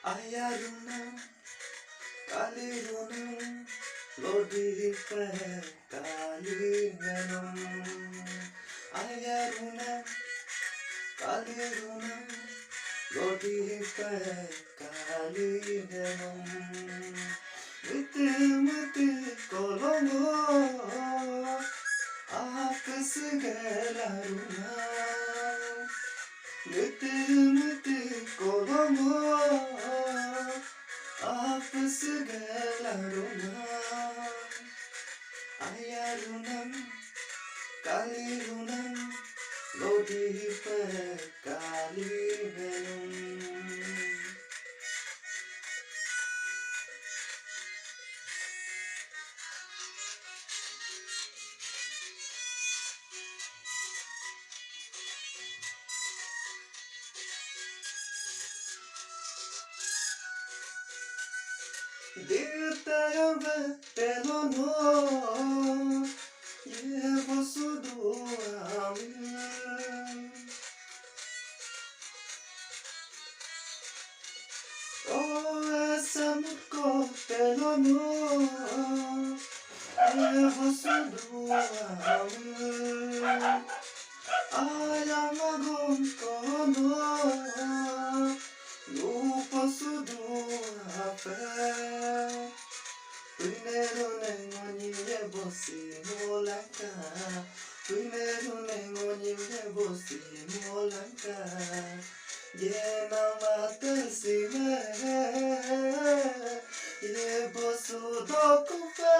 Ayaruna, kaliruna, lodihipe, kalinganum. Ayaruna, kaliruna, lodihipe, kalinganum. Miti miti kolongo, apis gelaruna. Miti miti kolongo, apis gelaruna. Ayarunam, kalirunam, lodihipe, kalinganum. Dirtayove pelono, yevo suduamil. Oh, esamko pelono, yevo suduamil. Ayamagon kono, lupa suduape. Primero nengonyi bosi molanka, primero nengonyi bosi molanka. Yena matesime, ye bosu dokupe.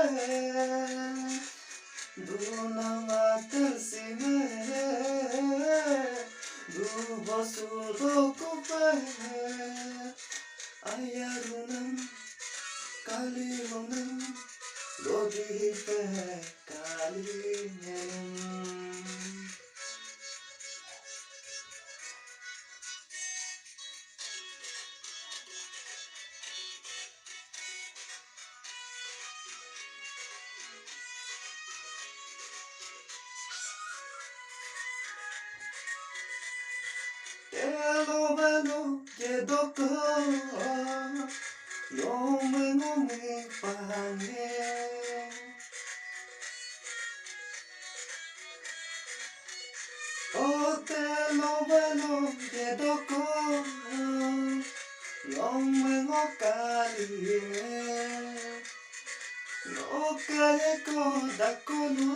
Duna matesime, du bosu dokupe. Ayarunam, kalirunam, lodihipe, kalinganum. Telo velo jedoko, no me pange. Oh, telo velo jedoko, no me kaline. No kale koda kono,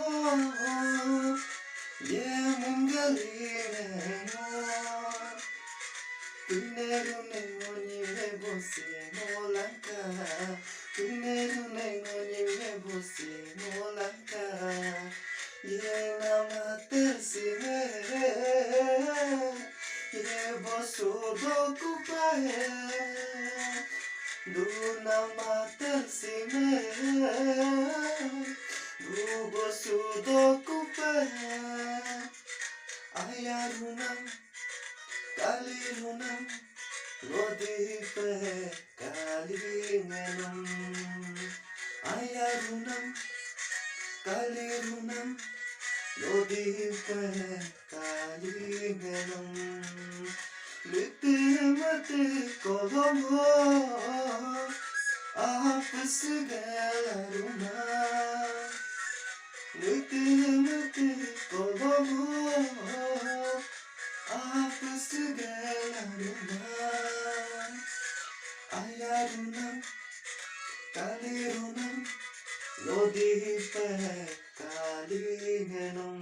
ye mungaline no. Primero nengonyi bosi molanka, primero nengonyi bosi molanka. Yena matesime, ye bosu dokupe. Duna matesime, du bosu dokupe. Ayarunam, kalirunam, lodihipe, kalinganum. Ayarunam, kalirunam, lodihipe, kalinganum. Miti miti kolongo, apis gelaruna. Miti miti kolongo, apis gelaruna. Ayarunam, kalirunam, lodihipe, kalinganum.